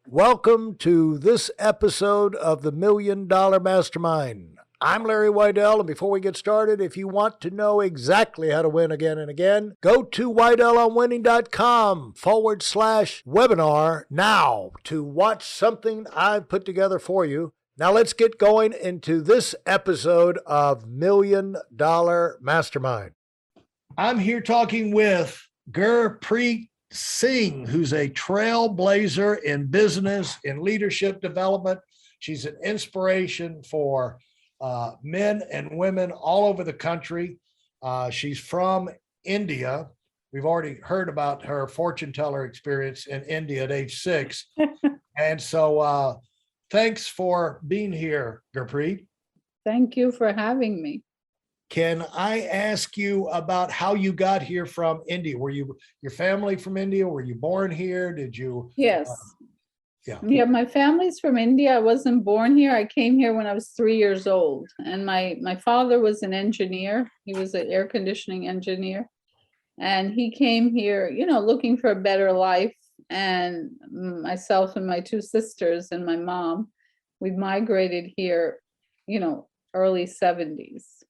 Welcome to this episode of the Million Dollar Mastermind. I'm Larry Weidel, and before we get started, if you want to know exactly how to win again and again, go to weidelonwinning.com/webinar now to watch something I've put together for you. Now let's get going into this episode of Million Dollar Mastermind. I'm here talking with Gurpreet Singh, who's a trailblazer in business, in leadership development. She's an inspiration for men and women all over the country. She's from India. We've already heard about her fortune teller experience in India at age 6. And so thanks for being here, Gurpreet. Thank you for having me. Can I ask you about how you got here from India? Were you your family from India? Were you born here? Did you? Yes. Yeah. My family's from India. I wasn't born here. I came here when I was 3 years old. And my father was an engineer. He was an air conditioning engineer. And he came here, looking for a better life. And myself and my 2 sisters and my mom, we migrated here, early 70s.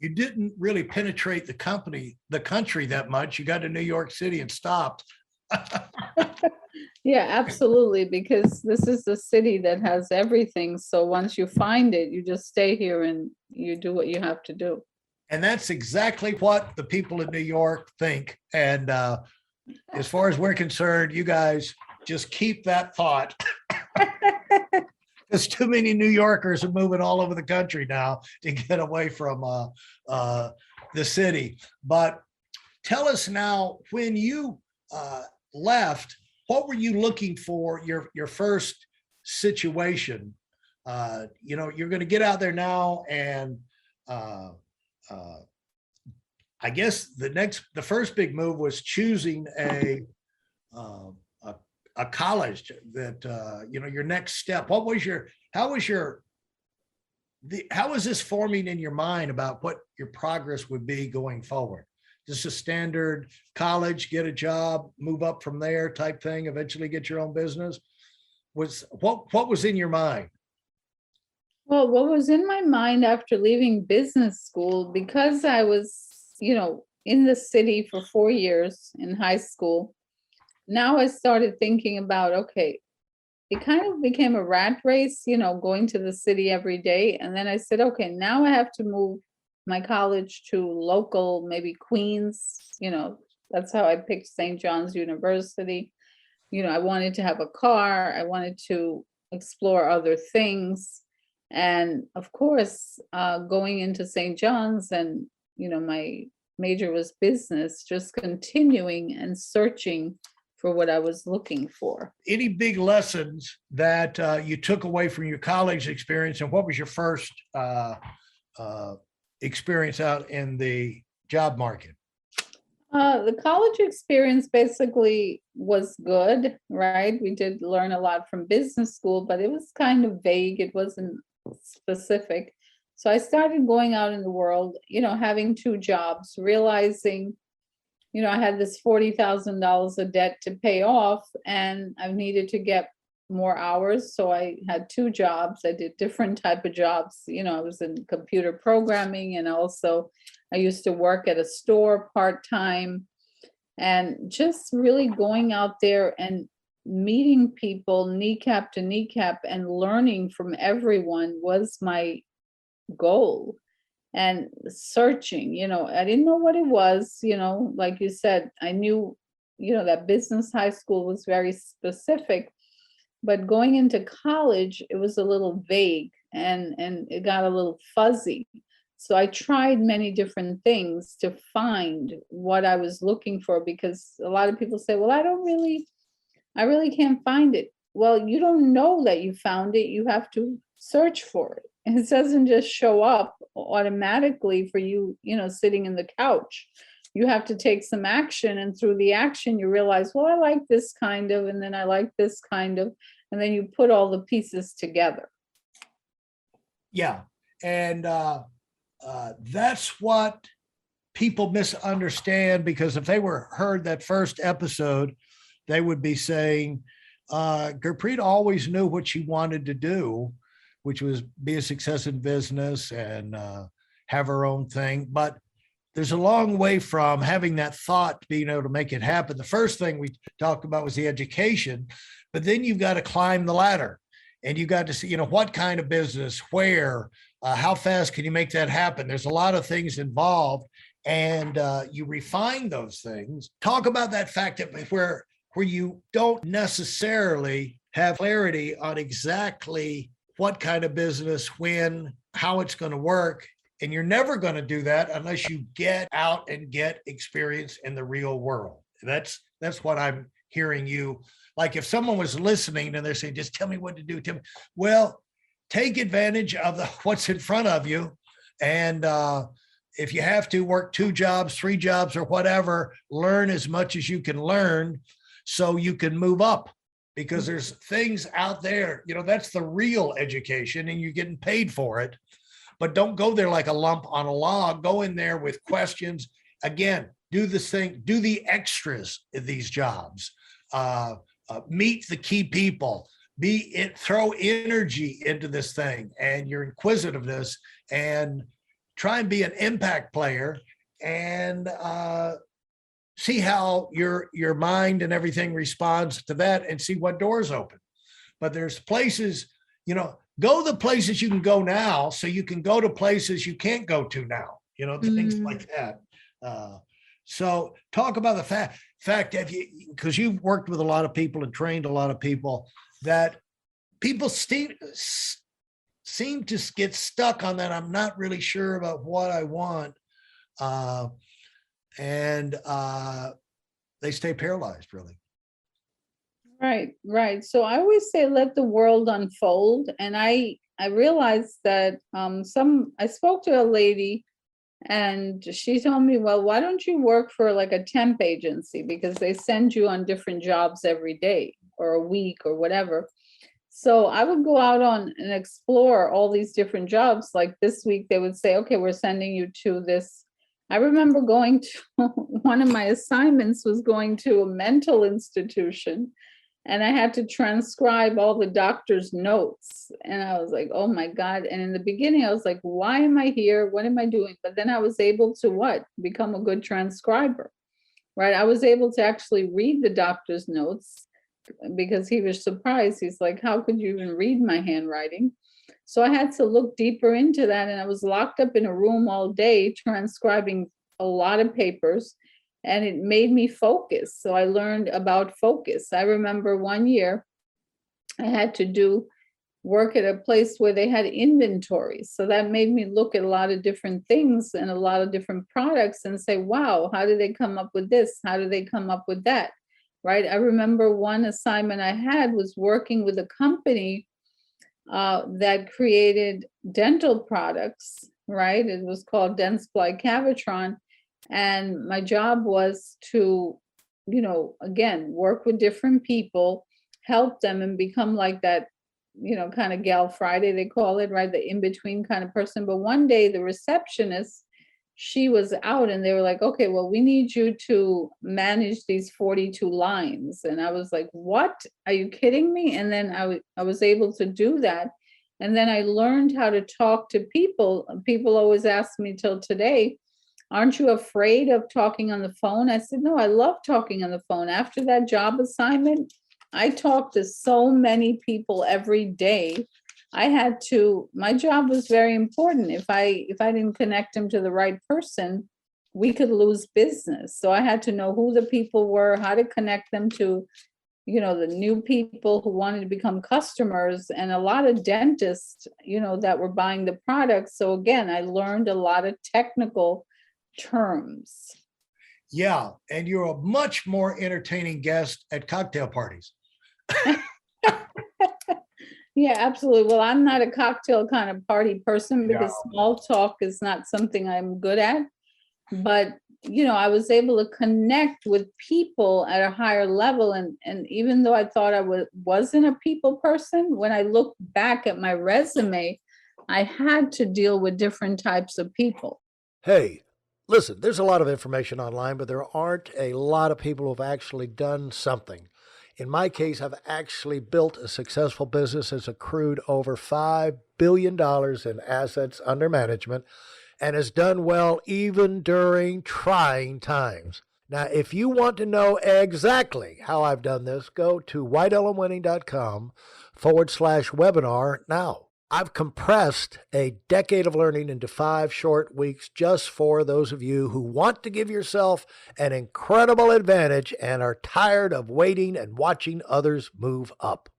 You didn't really penetrate the country that much. You got to New York City and stopped. Yeah, absolutely. Because this is the city that has everything. So once you find it, you just stay here and you do what you have to do. And that's exactly what the people in New York think. And as far as we're concerned, you guys just keep that thought. There's too many New Yorkers are moving all over the country now to get away from the city. But tell us now, when you left, what were you looking for your first situation? You're going to get out there now, and I guess the first big move was choosing a college that your next step. How was this forming in your mind about what your progress would be going forward? Just a standard college, get a job, move up from there type thing, eventually get your own business? What was in your mind? Well, what was in my mind after leaving business school, because I was, in the city for 4 years in high school, now I started thinking about, okay, it kind of became a rat race, going to the city every day. And then I said, okay, now I have to move my college to local, maybe Queens, that's how I picked St. John's University. I wanted to have a car. I wanted to explore other things. And of course, going into St. John's and, my major was business, just continuing and searching for what I was looking for. Any big lessons that you took away from your college experience, and what was your first experience out in the job market? The college experience basically was good, right? We did learn a lot from business school, but it was kind of vague. It wasn't specific. So I started going out in the world, having 2 jobs, realizing I had this $40,000 of debt to pay off, and I needed to get more hours. So I had 2 jobs. I did different type of jobs. I was in computer programming, and also I used to work at a store part-time, and just really going out there and meeting people kneecap to kneecap and learning from everyone was my goal. And searching, I didn't know what it was, like you said, I knew, that business high school was very specific, but going into college, it was a little vague and it got a little fuzzy. So I tried many different things to find what I was looking for, because a lot of people say, well, I really can't find it. Well, you don't know that you found it. You have to search for it. And it doesn't just show up automatically for you, sitting in the couch. You have to take some action, and through the action, you realize, well, I like this kind of, and then I like this kind of, and then you put all the pieces together. Yeah. And that's what people misunderstand, because if they heard that first episode, they would be saying, Gurpreet always knew what she wanted to do, which was be a success in business and have her own thing. But there's a long way from having that thought to being able to make it happen. The first thing we talked about was the education, but then you've got to climb the ladder and you got to see, what kind of business, where, how fast can you make that happen? There's a lot of things involved, and you refine those things. Talk about that fact that where you don't necessarily have clarity on exactly what kind of business, when, how it's going to work. And you're never going to do that unless you get out and get experience in the real world. That's what I'm hearing you. Like if someone was listening and they're saying, just tell me what to do, tell me. Well, take advantage of what's in front of you. And if you have to work 2 jobs, 3 jobs or whatever, learn as much as you can learn so you can move up, because there's things out there, that's the real education and you're getting paid for it. But don't go there like a lump on a log. Go in there with questions. Again, do this thing, do the extras in these jobs. Meet the key people. Throw energy into this thing and your inquisitiveness, and try and be an impact player, and see how your mind and everything responds to that, and see what doors open. But there's places, go the places you can go now so you can go to places you can't go to now, things like that. So talk about the fact that because you've worked with a lot of people and trained a lot of people, that people seem to get stuck on that. I'm not really sure about what I want. And they stay paralyzed, really. Right. So I always say, let the world unfold. And I realized that I spoke to a lady and she told me, well, why don't you work for like a temp agency? Because they send you on different jobs every day or a week or whatever. So I would go out on and explore all these different jobs. Like this week, they would say, okay, we're sending you to this. I remember going to one of my assignments was going to a mental institution, and I had to transcribe all the doctor's notes. And I was like, oh my God. And in the beginning, I was like, why am I here? What am I doing? But then I was able to become a good transcriber, right? I was able to actually read the doctor's notes, because he was surprised. He's like, how could you even read my handwriting? So I had to look deeper into that. And I was locked up in a room all day transcribing a lot of papers, and it made me focus. So I learned about focus. I remember one year I had to work at a place where they had inventories. So that made me look at a lot of different things and a lot of different products and say, wow, how did they come up with this? How did they come up with that? Right. I remember one assignment I had was working with a company that created dental products, right? It was called Dentsply Cavitron. And my job was to, again, work with different people, help them, and become like that, kind of Gal Friday, they call it, right? The in-between kind of person. But one day the receptionist, she was out, and they were like, okay, well, we need you to manage these 42 lines. And I was like, what? Are you kidding me? And then I was able to do that. And then I learned how to talk to people. People always ask me till today, aren't you afraid of talking on the phone? I said, no, I love talking on the phone. After that job assignment, I talked to so many people every day. My job was very important. If I didn't connect them to the right person, we could lose business. So I had to know who the people were, how to connect them to, the new people who wanted to become customers, and a lot of dentists, that were buying the products. So again, I learned a lot of technical terms. Yeah. And you're a much more entertaining guest at cocktail parties. Yeah, absolutely. Well, I'm not a cocktail kind of party person, because small talk is not something I'm good at. But, I was able to connect with people at a higher level. And even though I thought I wasn't a people person, when I look back at my resume, I had to deal with different types of people. Hey, listen, there's a lot of information online, but there aren't a lot of people who've actually done something. In my case, I've actually built a successful business that's accrued over $5 billion in assets under management and has done well even during trying times. Now, if you want to know exactly how I've done this, go to whiteelementwinning.com/webinar now. I've compressed a decade of learning into 5 short weeks just for those of you who want to give yourself an incredible advantage and are tired of waiting and watching others move up.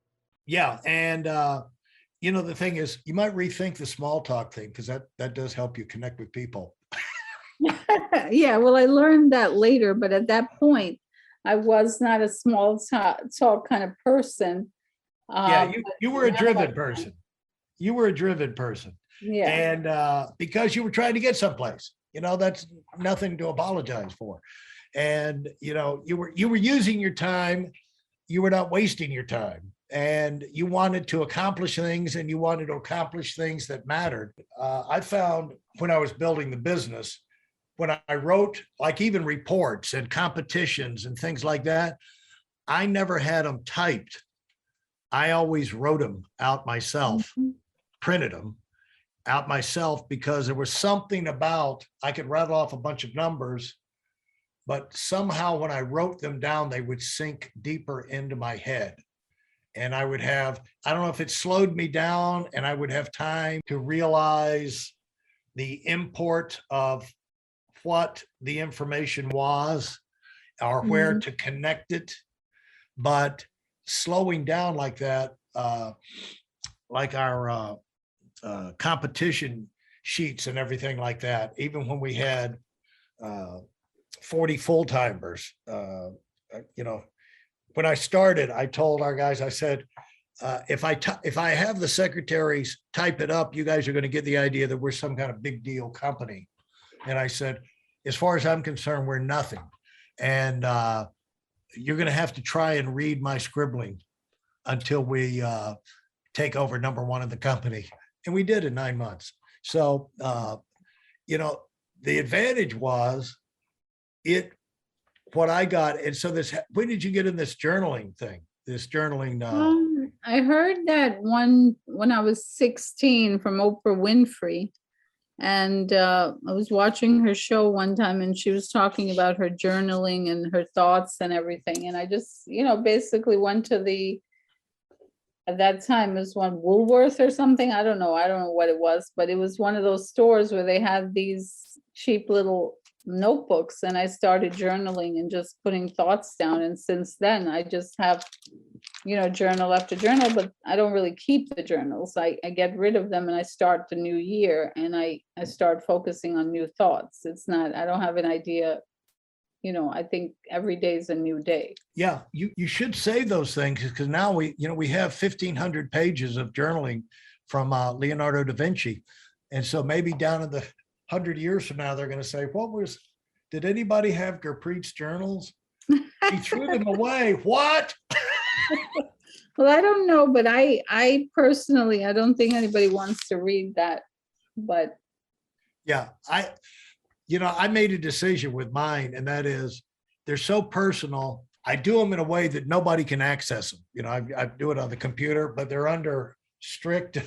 Yeah. And, the thing is, you might rethink the small talk thing because that does help you connect with people. Yeah, well, I learned that later, but at that point, I was not a small talk kind of person. Yeah, you were a now driven person. You were a driven person. Yeah. And because you were trying to get someplace, that's nothing to apologize for. And, you were using your time. You were not wasting your time. And you wanted to accomplish things, and you wanted to accomplish things that mattered. I found when I was building the business, when I wrote like even reports and competitions and things like that, I never had them typed. I always wrote them out myself, printed them out myself, because there was something about, I could rattle off a bunch of numbers, but somehow when I wrote them down, they would sink deeper into my head. And I would have, I don't know if it slowed me down, and I would have time to realize the import of what the information was or where to connect it. But slowing down like that, like our competition sheets and everything like that, even when we had 40 full-timers, when I started, I told our guys, I said, if I have the secretaries type it up, you guys are going to get the idea that we're some kind of big deal company. And I said, as far as I'm concerned, we're nothing. And you're going to have to try and read my scribbling until we take over number one of the company. And we did in 9 months. So, the advantage was what I got. And so when did you get in this journaling thing? This journaling? I heard that one when I was 16 from Oprah Winfrey. And I was watching her show one time, and she was talking about her journaling and her thoughts and everything. And I just, basically went to at that time it was one Woolworth or something. I don't know what it was, but it was one of those stores where they had these cheap little notebooks, and I started journaling and just putting thoughts down. And since then, I just have, journal after journal, but I don't really keep the journals. I get rid of them, and I start the new year, and I start focusing on new thoughts. I don't have an idea. I think every day is a new day. Yeah, you should save those things, because now we have 1,500 pages of journaling from Leonardo da Vinci. And so maybe down in the 100 years from now, they're going to say, did anybody have Gurpreet's journals? He threw them away. What? Well, I don't know, but I personally, I don't think anybody wants to read that, but. Yeah, I made a decision with mine, and that is they're so personal. I do them in a way that nobody can access them. I do it on the computer, but they're under strict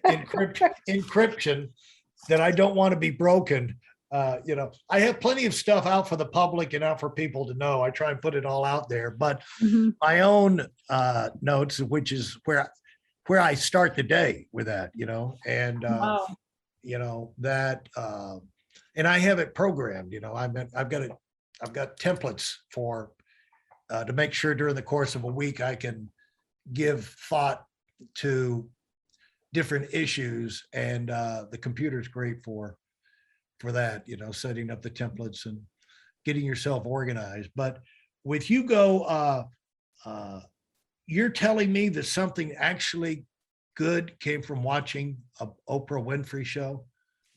encryption that I don't want to be broken. I have plenty of stuff out for the public and out for people to know. I try and put it all out there, but my own notes, which is where I start the day with that, and Wow. That, and I have it programmed. I've got templates for to make sure during the course of a week I can give thought to different issues, and the computer's great for that, setting up the templates and getting yourself organized. But with Hugo, you're telling me that something actually good came from watching a Oprah Winfrey show?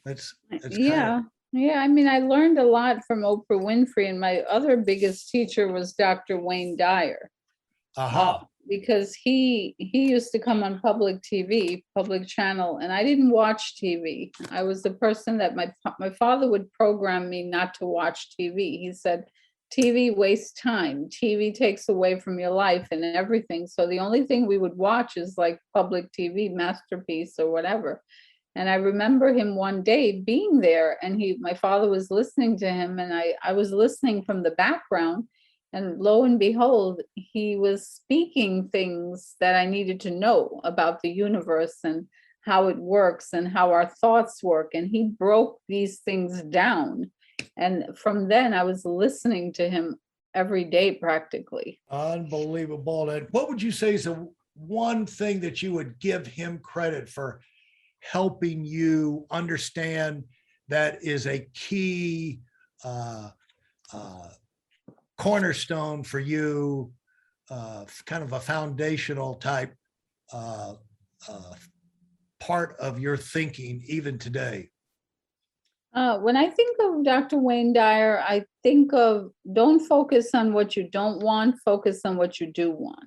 That's Yeah. Yeah. I mean, I learned a lot from Oprah Winfrey, and my other biggest teacher was Dr. Wayne Dyer. Because he used to come on public TV, public channel, and I didn't watch TV. I was the person that my father would program me not to watch TV. He said, TV wastes time. TV takes away from your life and everything. So the only thing we would watch is like public TV, Masterpiece or whatever. And I remember him one day being there, and my father was listening to him, and I was listening from the background, and lo and behold, he was speaking things that I needed to know about the universe and how it works and how our thoughts work. And he broke these things down. And from then I was listening to him every day practically. Unbelievable. And what would you say is the one thing that you would give him credit for helping you understand that is a key cornerstone for you, kind of a foundational type part of your thinking even today? When I think of Dr. Wayne Dyer, I think of don't focus on what you don't want, focus on what you do want.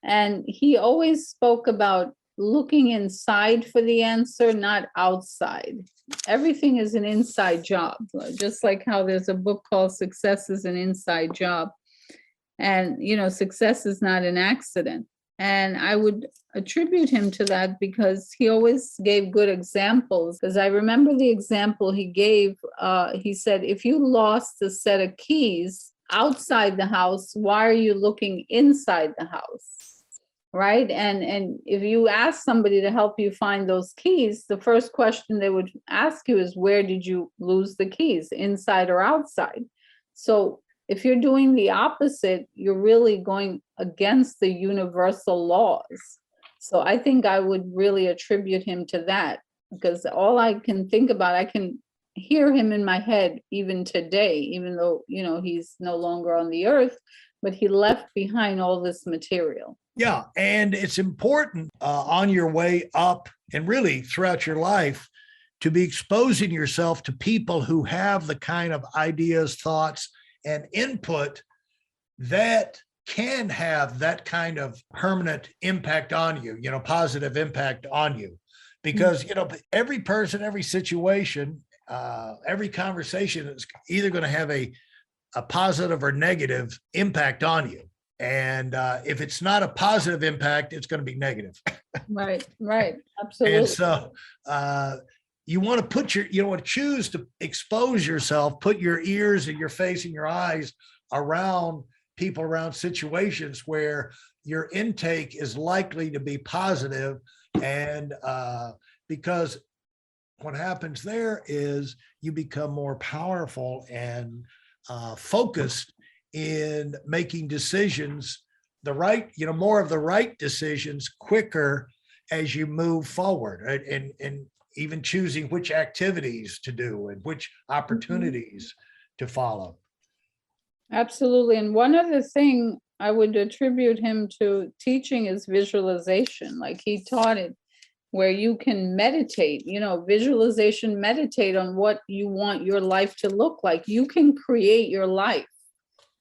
And he always spoke about looking inside for the answer, not outside. Everything is an inside job, just like how there's a book called Success is an Inside Job. And, success is not an accident. And I would attribute him to that because he always gave good examples. Because I remember the example he gave, he said, if you lost a set of keys outside the house, why are you looking inside the house? Right? And if you ask somebody to help you find those keys, the first question they would ask you is, where did you lose the keys, inside or outside? So if you're doing the opposite, you're really going against the universal laws. So I think I would really attribute him to that, because all I can think about, I can hear him in my head even today, even though, he's no longer on the earth, but he left behind all this material. Yeah. And it's important on your way up and really throughout your life to be exposing yourself to people who have the kind of ideas, thoughts, and input that can have that kind of permanent impact on you, positive impact on you. Because, every person, every situation, every conversation is either going to have a positive or negative impact on you. And if it's not a positive impact, it's going to be negative. Right. Absolutely. And so you want to choose to expose yourself, put your ears and your face and your eyes around people, around situations where your intake is likely to be positive. And because what happens there is you become more powerful and focused in making decisions, more of the right decisions quicker as you move forward, and even choosing which activities to do and which opportunities to follow. Absolutely. And one other thing I would attribute him to teaching is visualization. Like he taught it where you can meditate, visualization, meditate on what you want your life to look like. You can create your life.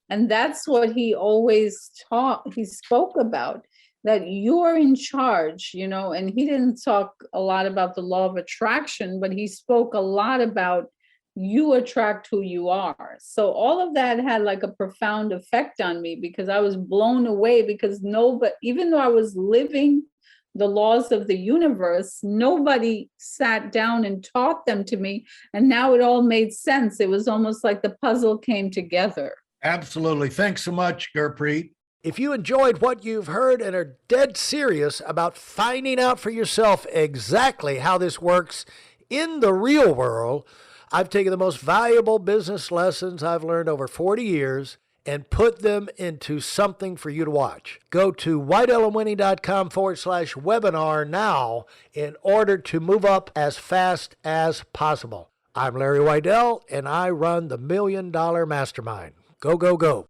And that's what he always he spoke about, that you're in charge, and he didn't talk a lot about the law of attraction, but he spoke a lot about you attract who you are. So all of that had like a profound effect on me, because I was blown away, because even though I was living the laws of the universe, nobody sat down and taught them to me. And now it all made sense. It was almost like the puzzle came together. Absolutely. Thanks so much, Gurpreet. If you enjoyed what you've heard and are dead serious about finding out for yourself exactly how this works in the real world, I've taken the most valuable business lessons I've learned over 40 years and put them into something for you to watch. Go to whiteelementary.com/webinar now in order to move up as fast as possible. I'm Larry Weidel, and I run the $1 Million Mastermind. Go, go, go.